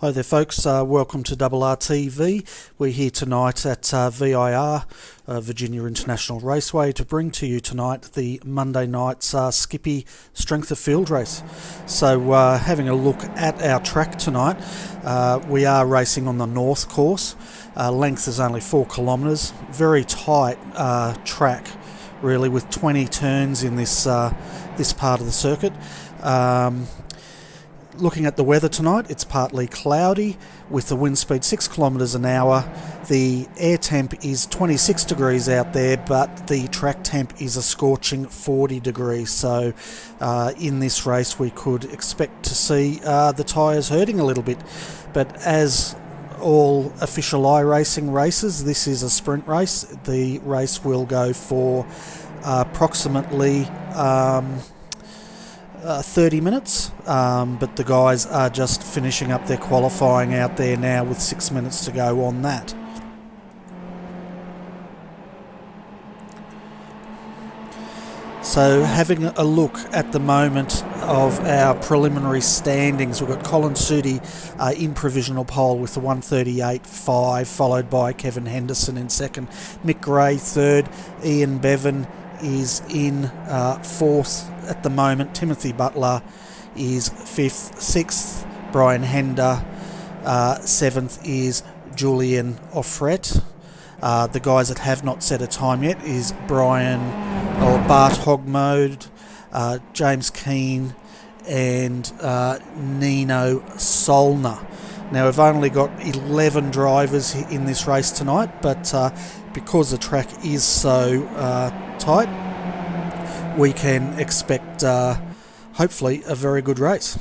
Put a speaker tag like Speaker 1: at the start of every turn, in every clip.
Speaker 1: Hi there folks, welcome to RRTV. We're here tonight at VIR, Virginia International Raceway, to bring to you tonight the Monday night's Skippy Strength of Field race. So having a look at our track tonight, we are racing on the north course. Length is only 4 kilometres, very tight track really, with 20 turns in this part of the circuit. Looking at the weather tonight, it's partly cloudy with the wind speed 6 kilometres an hour. The air temp is 26 degrees out there, but the track temp is a scorching 40 degrees. So in this race we could expect to see the tyres hurting a little bit. But as all official iRacing races, this is a sprint race. The race will go for approximately 30 minutes, but the guys are just finishing up their qualifying out there now with 6 minutes to go on that. So having a look at the moment of our preliminary standings, we've got Colin Sudi in provisional pole with the 138.5, followed by Kevin Henderson in second, Mick Gray third, Ian Bevan is in fourth at the moment, Timothy Butler is fifth, sixth Brian Hender, seventh is Julian Offret. The guys that have not set a time yet is Bart Hogmode, James Keane and Nino Solner. Now we've only got 11 drivers in this race tonight, but because the track is so tight, we can expect hopefully a very good race.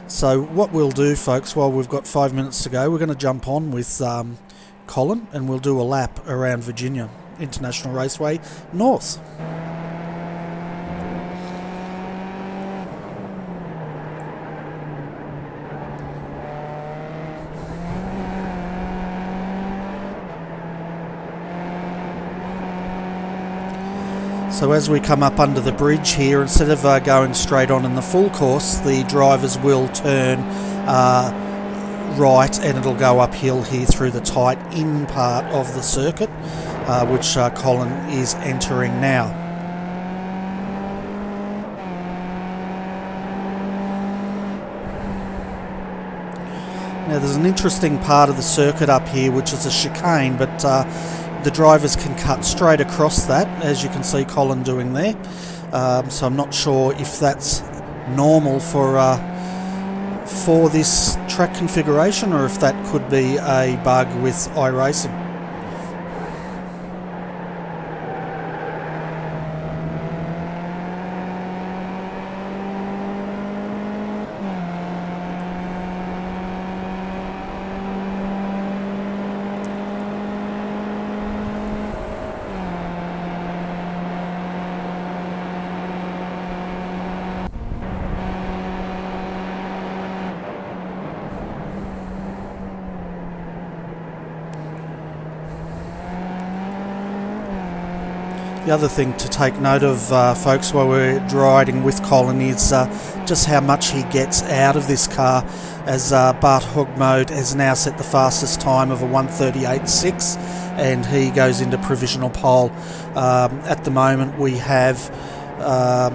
Speaker 1: So what we'll do, folks, while we've got 5 minutes to go, we're going to jump on with Colin and we'll do a lap around Virginia International Raceway North. So as we come up under the bridge here, instead of going straight on in the full course, the drivers will turn right and it'll go uphill here through the tight in part of the circuit, which Colin is entering now. Now there's an interesting part of the circuit up here which is a chicane, but the drivers can cut straight across that, as you can see Colin doing there. So I'm not sure if that's normal for this track configuration or if that could be a bug with iRacing. The other thing to take note of, folks, while we're riding with Colin is just how much he gets out of this car, as Bart Hogmode has now set the fastest time of a 138.6 and he goes into provisional pole. At the moment we have Bart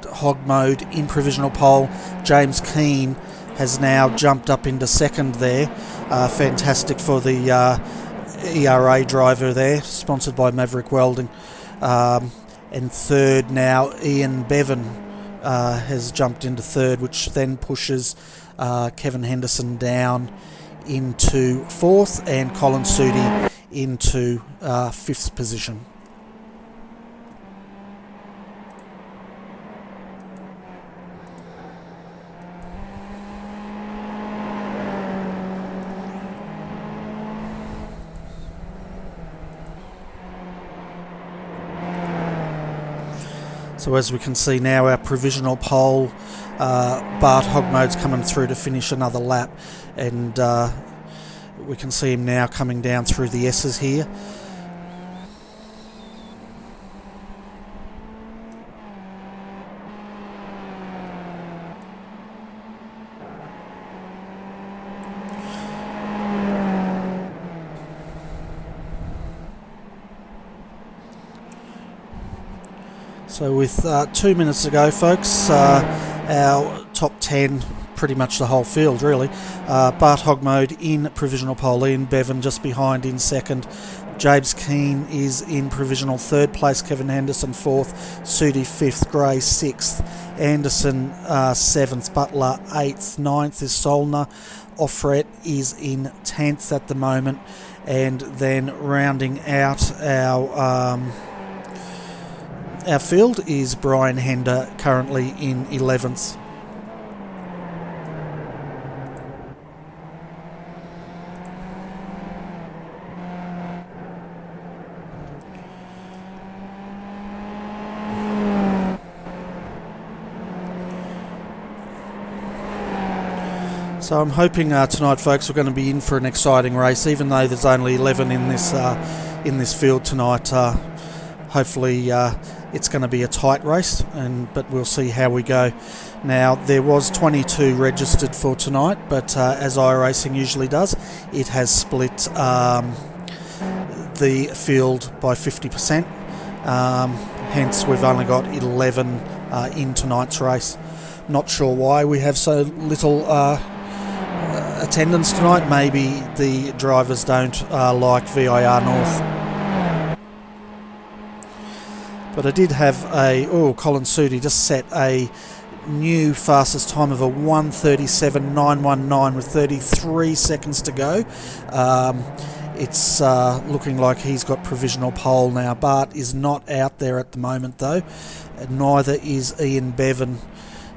Speaker 1: Hogmode in provisional pole. James Keane has now jumped up into second there. Fantastic for the ERA driver there, sponsored by Maverick Welding. And third now, Ian Bevan has jumped into third, which then pushes Kevin Henderson down into fourth and Colin Sudi into fifth position. So as we can see now, our provisional pole, Bart Hogmode's coming through to finish another lap, and we can see him now coming down through the S's here. So with 2 minutes to go, folks, our top 10, pretty much the whole field really. Bart Hogmode in provisional pole, Ian Bevan just behind in second. James Keane is in provisional third place, Kevin Henderson fourth, Sudi fifth, Gray sixth, Anderson seventh, Butler eighth, ninth is Solner, Offret is in 10th at the moment, and then rounding out our field is Brian Hender, currently in 11th. So I'm hoping tonight, folks, we're going to be in for an exciting race, even though there's only 11 in this field tonight. Hopefully it's going to be a tight race, but we'll see how we go. Now, there was 22 registered for tonight, but as iRacing usually does, it has split the field by 50%. Hence, we've only got 11 in tonight's race. Not sure why we have so little attendance tonight. Maybe the drivers don't like VIR North. But I did have Colin Sudi just set a new fastest time of a 1:37.919 with 33 seconds to go. It's looking like he's got provisional pole now. Bart is not out there at the moment though, and neither is Ian Bevan.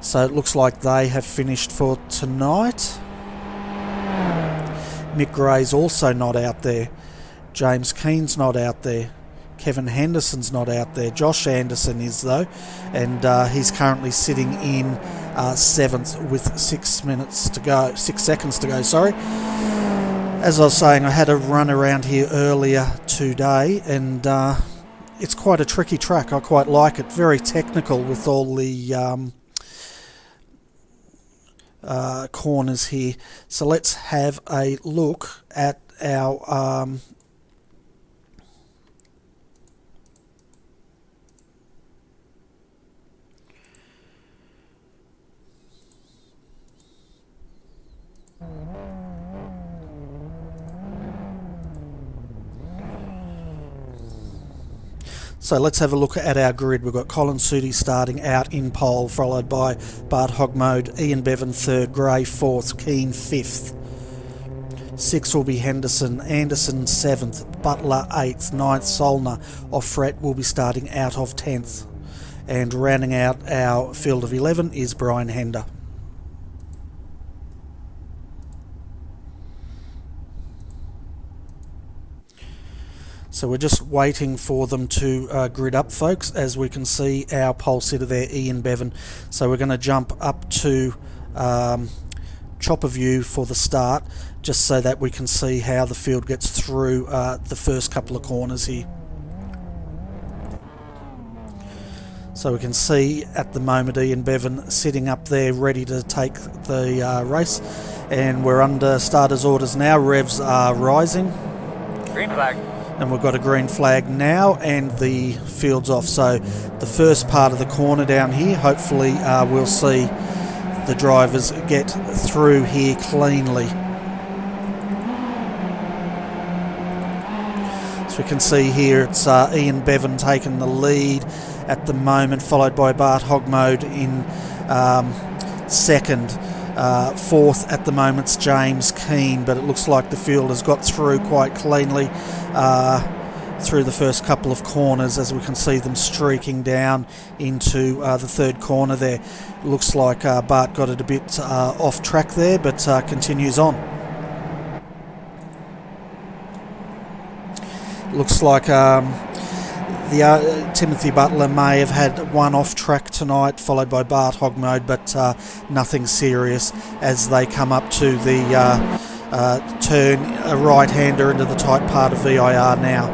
Speaker 1: So it looks like they have finished for tonight. Mick Gray's also not out there. James Keane's not out there. Kevin Henderson's not out there. Josh Anderson is though, and he's currently sitting in 7th with 6 seconds to go. Sorry. As I was saying, I had a run around here earlier today, and it's quite a tricky track. I quite like it. Very technical with all the corners here. So let's have a look at our So let's have a look at our grid. We've got Colin Sudi starting out in pole, followed by Bart Hogmode, Ian Bevan third, Gray fourth, Keane fifth. Sixth will be Henderson, Anderson seventh, Butler eighth, ninth Solner. Offret will be starting out of 10th. And rounding out our field of 11 is Brian Hender. So we're just waiting for them to grid up, folks. As we can see, our pole sitter there, Ian Bevan. So we're going to jump up to chopper view for the start, just so that we can see how the field gets through the first couple of corners here. So we can see at the moment Ian Bevan sitting up there ready to take the race. And we're under starters orders now. Revs are rising.
Speaker 2: Green flag.
Speaker 1: And we've got a green flag now, and the field's off. So the first part of the corner down here, hopefully we'll see the drivers get through here cleanly. So we can see here it's Ian Bevan taking the lead at the moment, followed by Bart Hogmode in second. Fourth at the moment's James Keane, but it looks like the field has got through quite cleanly through the first couple of corners, as we can see them streaking down into the third corner there. It looks like Bart got it a bit off track there, but continues on. Looks like Timothy Butler may have had one off track tonight, followed by Bart Hogmode, but nothing serious as they come up to the turn a right-hander into the tight part of VIR now.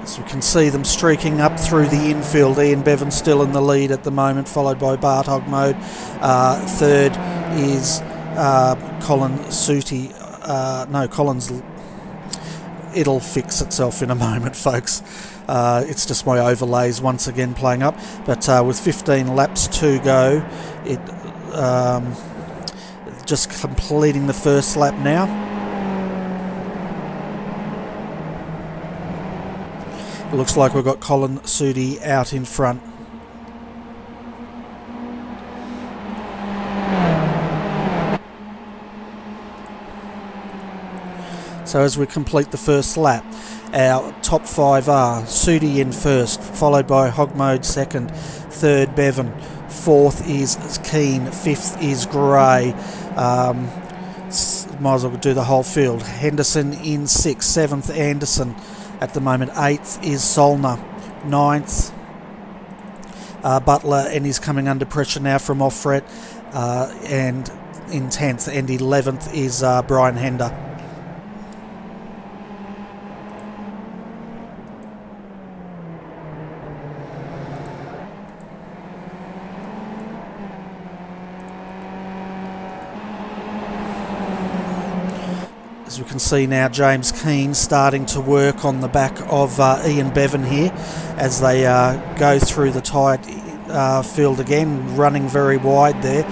Speaker 1: As we can see them streaking up through the infield. Ian Bevan still in the lead at the moment, followed by Bart Hogmode. Third is Colin Sudi no, Collins, it'll fix itself in a moment, folks. It's just my overlays once again playing up. But with 15 laps to go, it just completing the first lap now. It looks like we've got Colin Sudi out in front. So as we complete the first lap, our top 5 are Sudi in first, followed by Hogmode second, third Bevan, fourth is Keane, fifth is Gray. Might as well do the whole field. Henderson in sixth, seventh Anderson at the moment, eighth is Solner, ninth Butler, and he's coming under pressure now from Offred, and in 10th, and 11th is Brian Hender. As we can see now, James Keane starting to work on the back of Ian Bevan here as they go through the tight field again, running very wide there,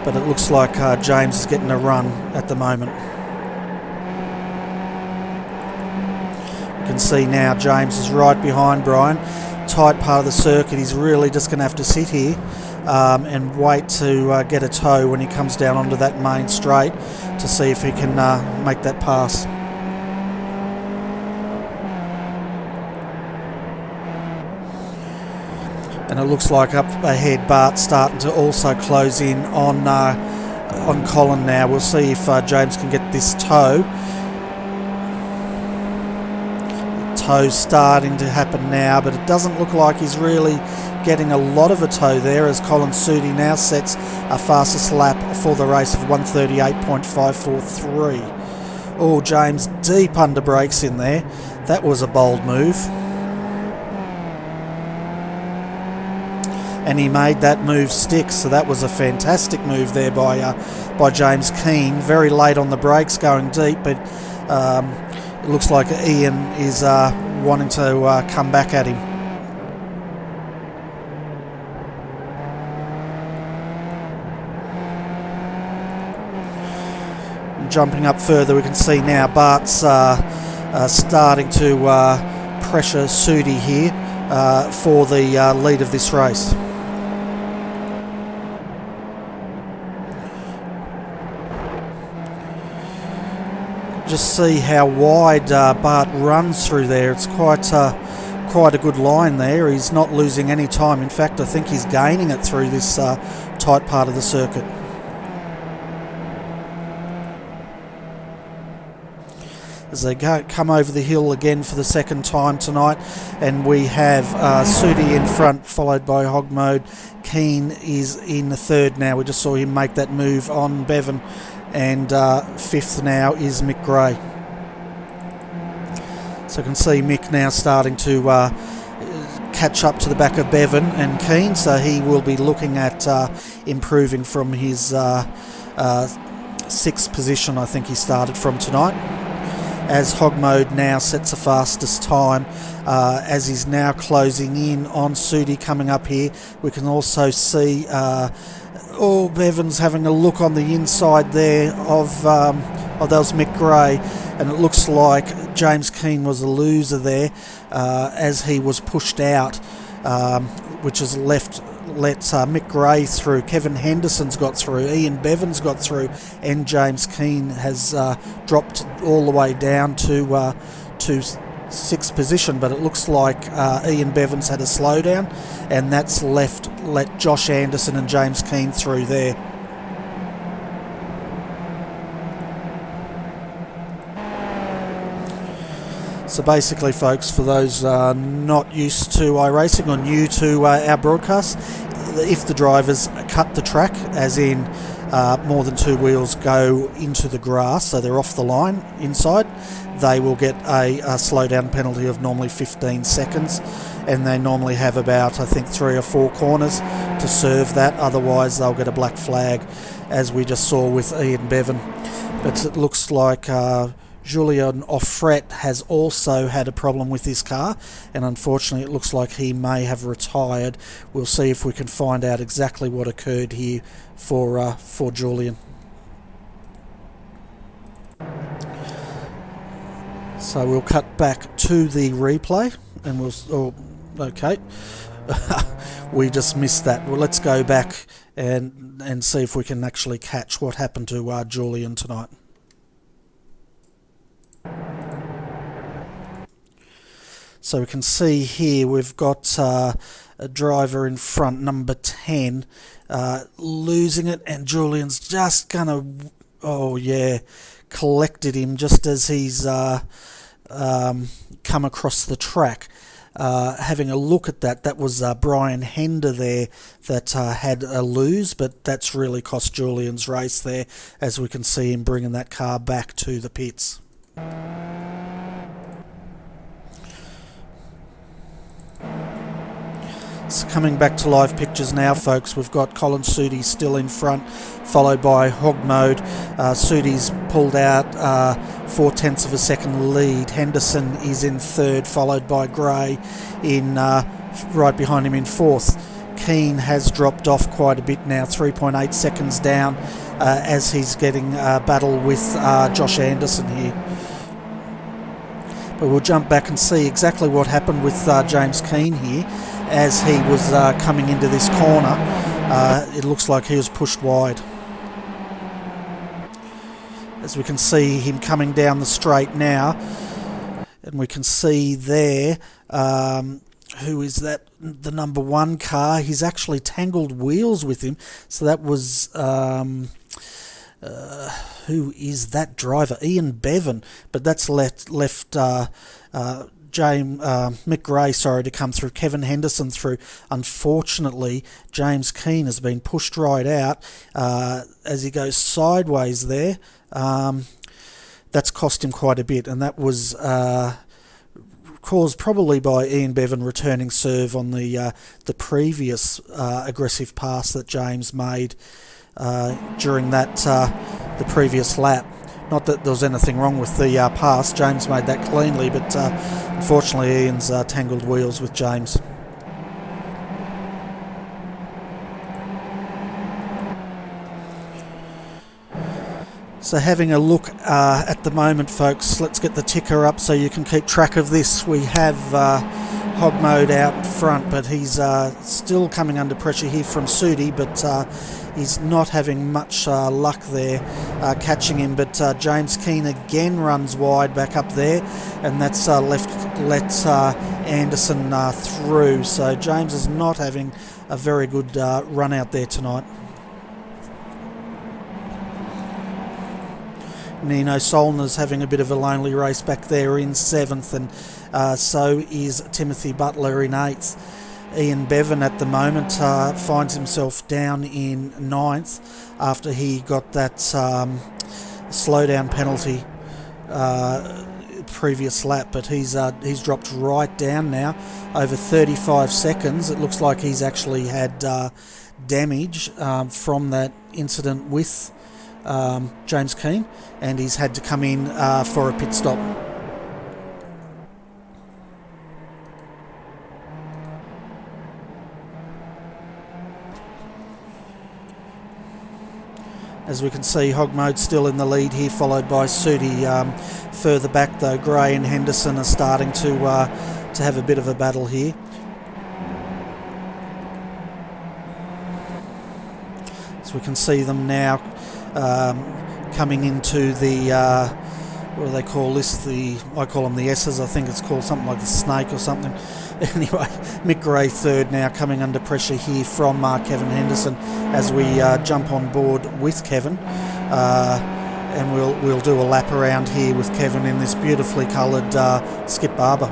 Speaker 1: but it looks like James is getting a run at the moment. You can see now James is right behind Brian, tight part of the circuit. He's really just going to have to sit here and wait to get a tow when he comes down onto that main straight to see if he can make that pass. And it looks like up ahead Bart's starting to also close in on Colin now. We'll see if James can get this tow. Tow starting to happen now, but it doesn't look like he's really getting a lot of a tow there, as Colin Sudi now sets a fastest lap for the race of 1:38.543. Oh, James deep under brakes in there. That was a bold move. And he made that move stick, so that was a fantastic move there by James Keane. Very late on the brakes, going deep, but it looks like Ian is wanting to come back at him. Jumping up further, we can see now Bart's starting to pressure Sudi here for the lead of this race. Just see how wide Bart runs through there. It's quite a good line there. He's not losing any time. In fact, I think he's gaining it through this tight part of the circuit. As they come over the hill again for the second time tonight, and we have Sudi in front, followed by Hogmode. Keane is in the third now. We just saw him make that move on Bevan, and fifth now is Mick Gray. So you can see Mick now starting to catch up to the back of Bevan and Keane, so he will be looking at improving from his sixth position I think he started from tonight. As Hogmode now sets the fastest time, as he's now closing in on Sudi coming up here. We can also see Bevan's having a look on the inside there of that was Mick Gray, and it looks like James Keane was a loser there as he was pushed out, which has let Mick Gray through. Kevin Henderson's got through, Ian Bevan's got through, and James Keane has dropped all the way down to sixth position. But it looks like Ian Bevan's had a slowdown, and that's let Josh Anderson and James Keane through there. So basically, folks, for those not used to iRacing or new to our broadcast, if the drivers cut the track, as in more than two wheels go into the grass, so they're off the line inside, they will get a slowdown penalty of normally 15 seconds, and they normally have about, I think, 3 or 4 corners to serve that. Otherwise, they'll get a black flag, as we just saw with Ian Bevan. but it looks like Julien Offret has also had a problem with his car, and unfortunately it looks like he may have retired. We'll see if we can find out exactly what occurred here for Julien. So we'll cut back to the replay, and okay, we just missed that. Well, let's go back and see if we can actually catch what happened to Julien tonight. So we can see here we've got a driver in front, number 10, losing it, and Julien's just gonna, collected him just as he's come across the track. Having a look at that was Brian Hender there that had a lose, but that's really cost Julien's race there, as we can see him bringing that car back to the pits. So coming back to live pictures now, folks, we've got Colin Sudi still in front, followed by Hog Mode. Sudi's pulled out 0.4 of a second lead. Henderson is in third, followed by Gray in right behind him in fourth. Keane has dropped off quite a bit now, 3.8 seconds down, as he's getting a battle with Josh Anderson here. But we'll jump back and see exactly what happened with James Keane here. As he was coming into this corner, it looks like he was pushed wide. As we can see him coming down the straight now, and we can see there, who is that? The number 1 car. He's actually tangled wheels with him, so that was who is that driver? Ian Bevan, but that's left Mick Gray, to come through. Kevin Henderson through. Unfortunately, James Keane has been pushed right out as he goes sideways there. That's cost him quite a bit, and that was caused probably by Ian Bevan returning serve on the previous aggressive pass that James made during that the previous lap. Not that there was anything wrong with the pass. James made that cleanly, but unfortunately Ian's tangled wheels with James. So having a look at the moment, folks, let's get the ticker up so you can keep track of this. We have Hog Mode out in front, but he's still coming under pressure here from Sudi, but he's not having much luck there catching him. But James Keane again runs wide back up there, and that's let Anderson through. So James is not having a very good run out there tonight. Nino Solner's having a bit of a lonely race back there in 7th, and so is Timothy Butler in 8th. Ian Bevan at the moment finds himself down in 9th after he got that slowdown penalty previous lap, but he's dropped right down now, over 35 seconds. It looks like he's actually had damage from that incident with James Keane, and he's had to come in for a pit stop. As we can see, Hog Mode still in the lead here, followed by Sudi. Further back though, Gray and Henderson are starting to have a bit of a battle here. So we can see them now coming into the what do they call this? I call them the S's. I think it's called something like the snake or something. Anyway, Mick Gray third now, coming under pressure here from Kevin Henderson as we jump on board with Kevin, and we'll do a lap around here with Kevin in this beautifully coloured Skip Barber.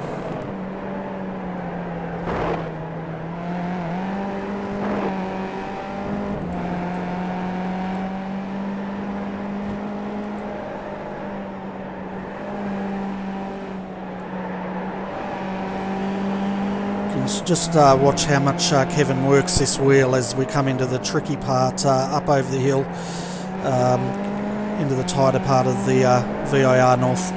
Speaker 1: Just watch how much Kevin works this wheel as we come into the tricky part up over the hill. into the tighter part of the VIR North.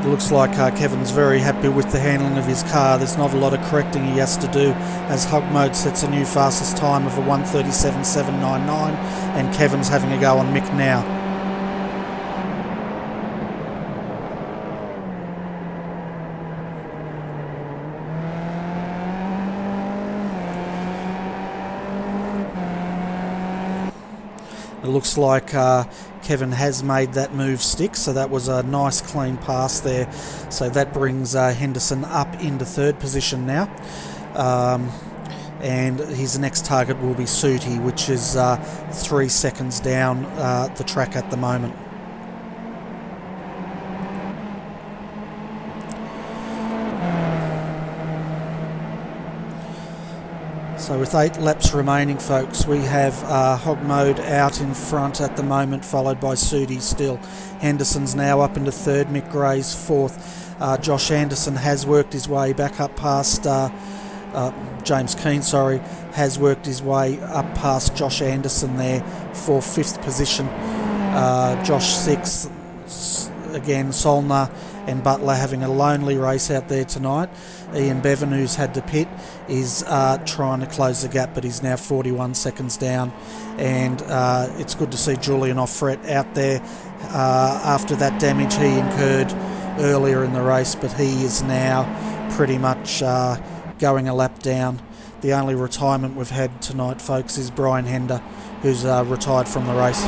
Speaker 1: It looks like Kevin's very happy with the handling of his car. There's not a lot of correcting he has to do, as Hog Mode sets a new fastest time of a 1:37.799, and Kevin's having a go on Mick now. It looks like Kevin has made that move stick, so that was a nice clean pass there. So that brings Henderson up into third position now. And his next target will be Sooty, which is 3 seconds down the track at the moment. So with 8 laps remaining, folks, we have Hog Mode out in front at the moment, followed by Sooty still. Henderson's now up into third, Mick Gray's fourth. Josh Anderson has worked his way back up past, James Keane, has worked his way up past Josh Anderson there for 5th position. Josh 6th, again Solner and Butler having a lonely race out there tonight. Ian Bevan, who's had to pit, is trying to close the gap, but he's now 41 seconds down. And it's good to see Julian Offret out there after that damage he incurred earlier in the race, but he is now pretty much going a lap down. The only retirement we've had tonight, folks, is Brian Hender, who's retired from the race.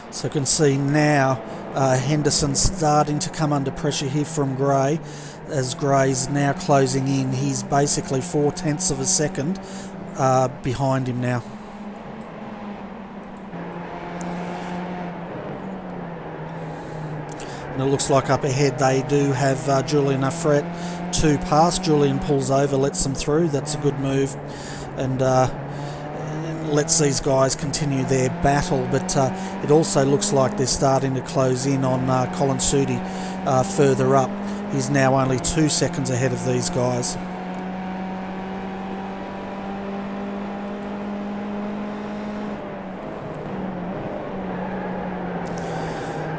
Speaker 1: So you can see now Henderson starting to come under pressure here from Gray, as Gray's now closing in. He's basically 4/10 of a second behind him now. And it looks like up ahead they do have Julian Offret 2 past. Julian pulls over, lets them through. That's a good move, and lets these guys continue their battle, but it also looks like they're starting to close in on Colin Sooty further up. He's now only 2 seconds ahead of these guys.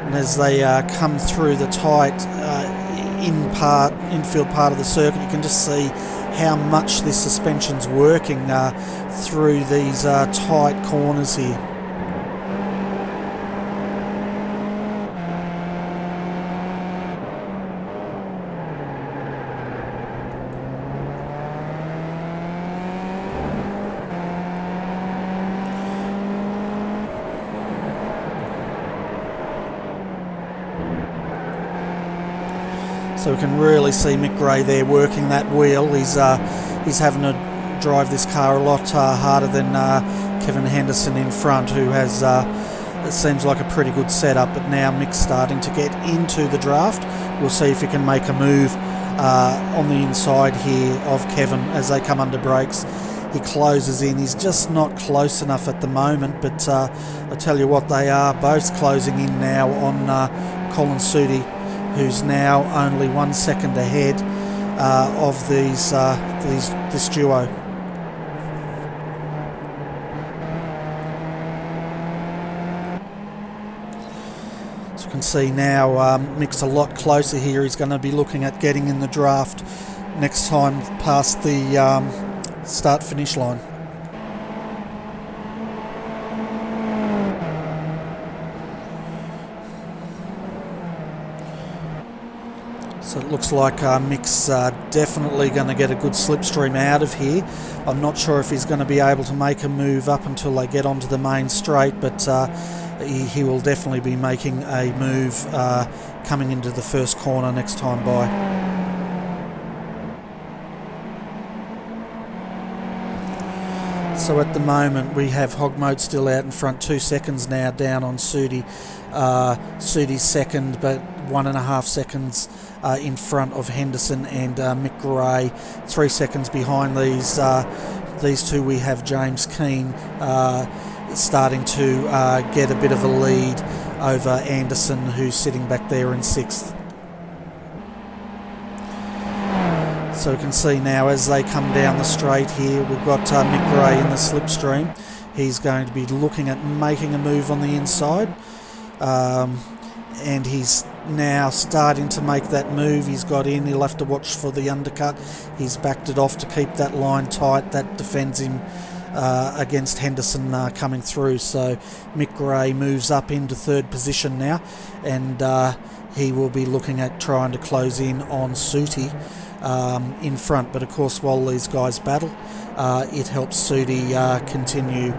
Speaker 1: And as they come through the tight infield part of the circuit, you can just see how much this suspension's working through these tight corners here. So we can really see Mick Gray there working that wheel. He's having to drive this car a lot harder than Kevin Henderson in front, who has, it seems like a pretty good setup, but now Mick's starting to get into the draft. We'll see if he can make a move on the inside here of Kevin as they come under brakes. He closes in. He's just not close enough at the moment, but I tell you what, they are both closing in now on Colin Sooty, who's now only 1 second ahead of this duo. So you can see now Mick's a lot closer here. He's going to be looking at getting in the draft next time past the start-finish line. So it looks like Mick's definitely going to get a good slipstream out of here. I'm not sure if he's going to be able to make a move up until they get onto the main straight, but he will definitely be making a move coming into the first corner next time by. So at the moment we have Hog Mode still out in front, 2 seconds now down on Sooty. Sooty's second, but 1.5 seconds in front of Henderson and Mick Gray. 3 seconds behind these two we have James Keane starting to get a bit of a lead over Anderson, who's sitting back there in 6th. So we can see now as they come down the straight here, we've got Mick Gray in the slipstream. He's going to be looking at making a move on the inside, and he's now starting to make that move. He's got in, he'll have to watch for the undercut. He's backed it off to keep that line tight. That defends him against Henderson coming through. So Mick Gray moves up into 3rd position now, and he will be looking at trying to close in on Sooty in front. But of course, while these guys battle, it helps Sooty continue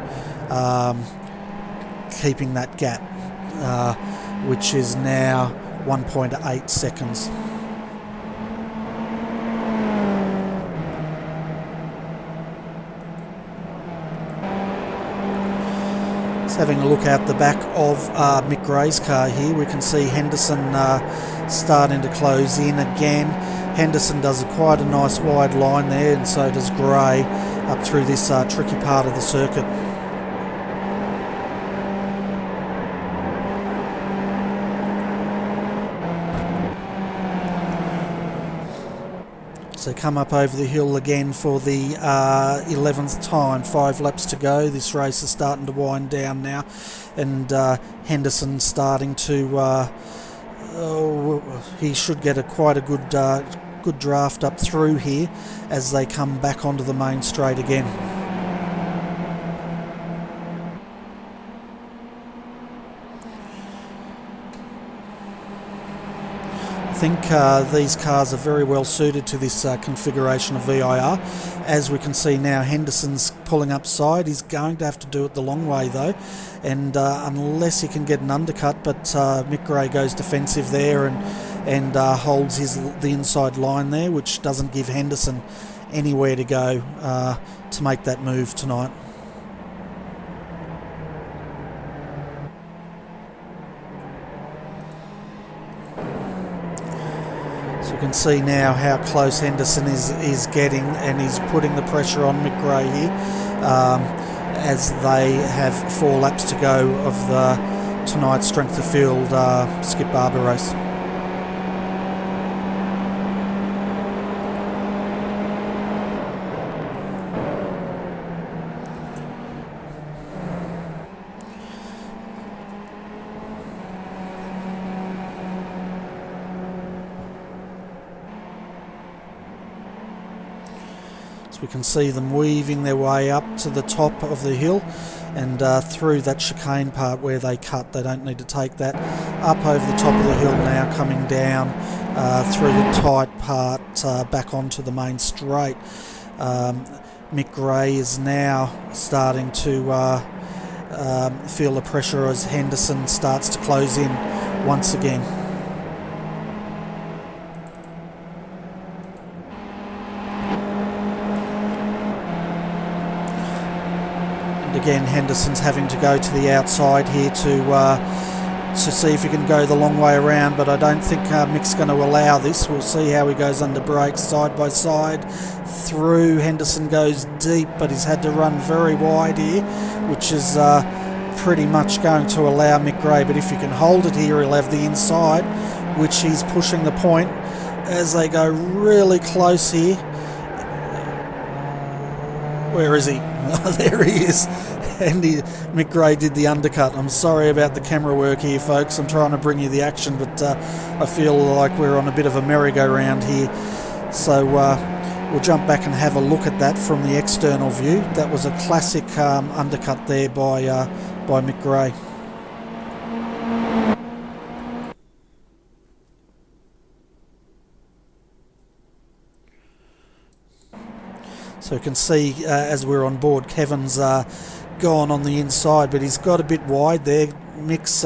Speaker 1: keeping that gap, which is now 1.8 seconds. Just having a look out the back of Mick Gray's car here, we can see Henderson starting to close in again. Henderson does quite a nice wide line there, and so does Gray up through this tricky part of the circuit. So come up over the hill again for the 11th time. 5 laps to go. This race is starting to wind down now, and Henderson starting to he should get quite a good draft up through here as they come back onto the main straight again. I think these cars are very well suited to this configuration of VIR. As we can see now, Henderson's pulling up side. He's going to have to do it the long way though, and unless he can get an undercut, but Mick Gray goes defensive there and holds the inside line there, which doesn't give Henderson anywhere to go to make that move tonight. So you can see now how close Henderson is getting, and he's putting the pressure on Mick Gray here as they have 4 laps to go of tonight's strength of field Skip Barber race. We can see them weaving their way up to the top of the hill and through that chicane part where they cut. They don't need to take that. Up over the top of the hill now, coming down through the tight part back onto the main straight. Mick Gray is now starting to feel the pressure as Henderson starts to close in once again. Again, Henderson's having to go to the outside here to see if he can go the long way around, but I don't think Mick's going to allow this. We'll see how he goes under brakes, side by side through. Henderson goes deep, but he's had to run very wide here, which is pretty much going to allow Mick Gray. But if he can hold it here, he'll have the inside, which he's pushing the point as they go really close here. Where is he? There he is. And Mick Gray did the undercut. I'm sorry about the camera work here, folks. I'm trying to bring you the action, but I feel like we're on a bit of a merry-go-round here. So we'll jump back and have a look at that from the external view. That was a classic undercut there by Mick Gray. So you can see as we're on board, Kevin's gone on the inside, but he's got a bit wide there. Mick's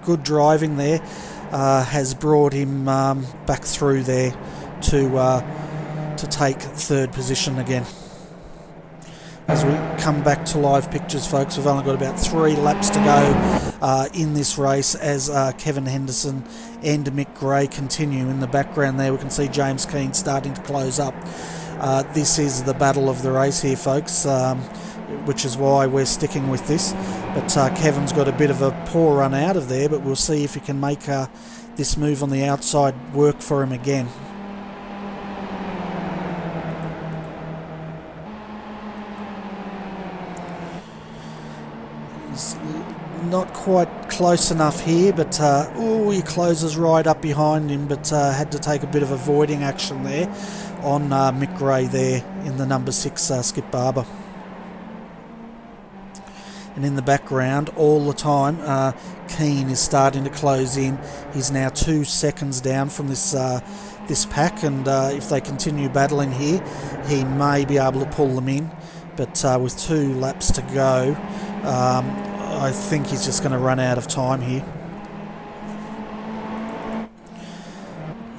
Speaker 1: good driving there has brought him back through there to take 3rd position again. As we come back to live pictures, folks, we've only got about 3 laps to go in this race as Kevin Henderson and Mick Gray continue. In the background there we can see James Keane starting to close up. This is the battle of the race here, folks, which is why we're sticking with this. But Kevin's got a bit of a poor run out of there, but we'll see if he can make this move on the outside work for him again. He's not quite close enough here, but he closes right up behind him, but had to take a bit of avoiding action there on Mick Gray there in the number 6 Skip Barber. And in the background all the time, Keane is starting to close in. He's now 2 seconds down from this pack, and if they continue battling here, he may be able to pull them in. But with 2 laps to go, I think he's just going to run out of time here.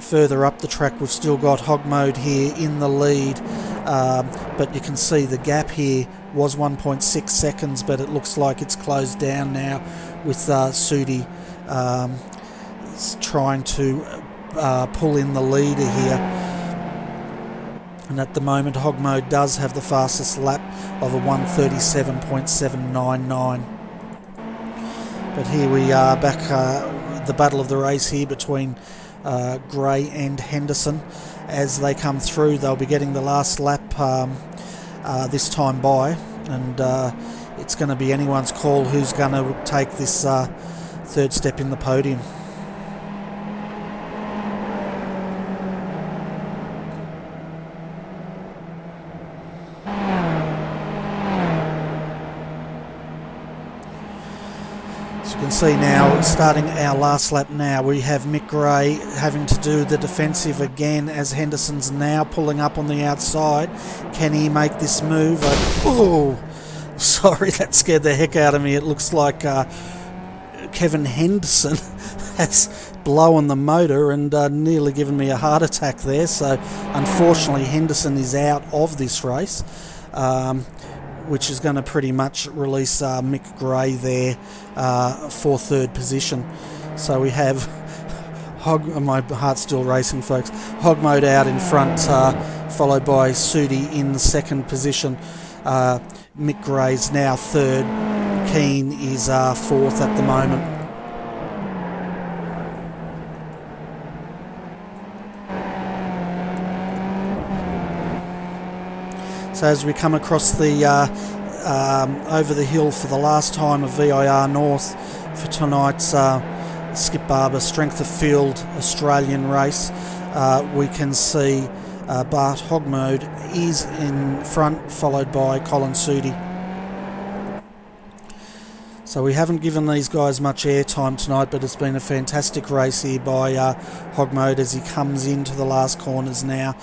Speaker 1: Further up the track, we've still got Hog Mode here in the lead, but you can see the gap here was 1.6 seconds, but it looks like it's closed down now with Sudi trying to pull in the leader here. And at the moment, Hog Mode does have the fastest lap of a 1:37.799. But here we are back, the battle of the race here between Gray and Henderson. As they come through, they'll be getting the last lap this time by, and it's going to be anyone's call who's going to take this third step in the podium. You can see now, starting our last lap now, we have Mick Gray having to do the defensive again as Henderson's now pulling up on the outside. Can he make this move? Oh, sorry, that scared the heck out of me. It looks like Kevin Henderson has blown the motor and nearly given me a heart attack there. So unfortunately Henderson is out of this race, which is going to pretty much release Mick Gray there for third position. So we have my heart's still racing, folks. Hog Mode out in front, followed by Sudi in second position. Mick Gray's now third. Keane is fourth at the moment. So as we come across the over the hill for the last time of VIR North for tonight's Skip Barber Strength of Field Australian race, we can see Bart Hog Mode is in front, followed by Colin Sudi. So we haven't given these guys much airtime tonight, but it's been a fantastic race here by Hog Mode as he comes into the last corners now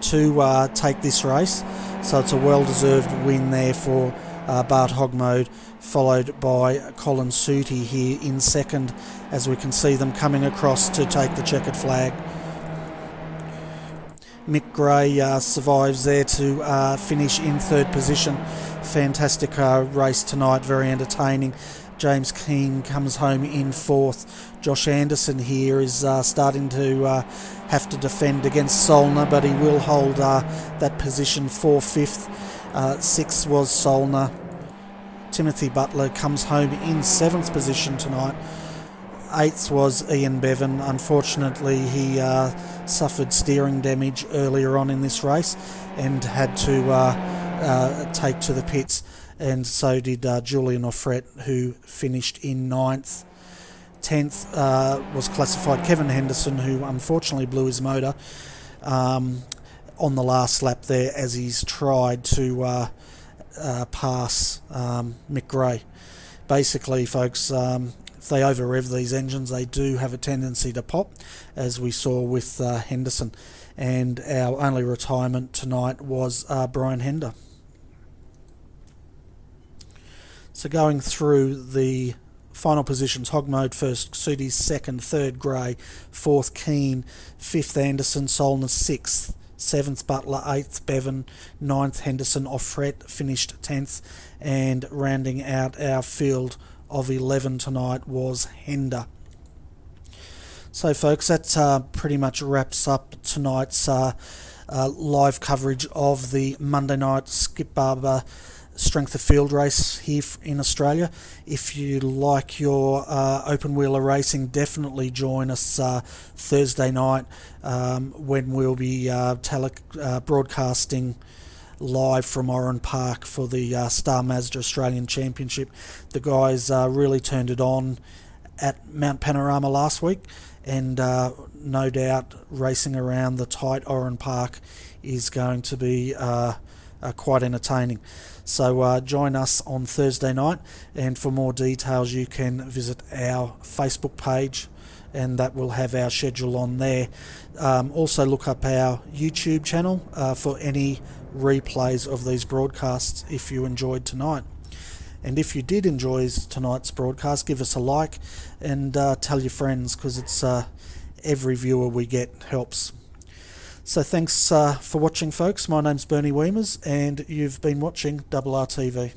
Speaker 1: to take this race. So it's a well-deserved win there for Bart Hog Mode, followed by Colin Sudi here in second, as we can see them coming across to take the checkered flag. Mick Gray survives there to finish in third position. Fantastic race tonight, very entertaining. James Keane comes home in fourth. Josh Anderson here is starting to have to defend against Solner, but he will hold that position for fifth. Sixth was Solner. Timothy Butler comes home in seventh position tonight. Eighth was Ian Bevan. Unfortunately, he suffered steering damage earlier on in this race and had to take to the pits, and so did Julian Offret, who finished in ninth. 10th was classified Kevin Henderson, who unfortunately blew his motor on the last lap there as he's tried to pass Mick Gray. Basically, folks, if they over-rev these engines, they do have a tendency to pop, as we saw with Henderson. And our only retirement tonight was Brian Hender. So going through the final positions, Hog Mode first, Sudi second, third Gray, fourth Keane, fifth Anderson, Solner sixth, 7th Butler, 8th Bevan, 9th Henderson off Fret finished 10th, and rounding out our field of 11 tonight was Hender. So folks, that pretty much wraps up tonight's live coverage of the Monday night Skip Barber Strength of Field race here in Australia. If you like your open wheeler racing, definitely join us Thursday night when we'll be broadcasting live from Oran Park for the Star Mazda Australian Championship. The guys really turned it on at Mount Panorama last week, and no doubt racing around the tight Oran Park is going to be quite entertaining. So join us on Thursday night, and for more details you can visit our Facebook page, and that will have our schedule on there. Also look up our YouTube channel for any replays of these broadcasts if you enjoyed tonight. And if you did enjoy tonight's broadcast, give us a like and tell your friends, because it's every viewer we get helps. So thanks for watching, folks. My name's Bernie Wiemers, and you've been watching RRTV.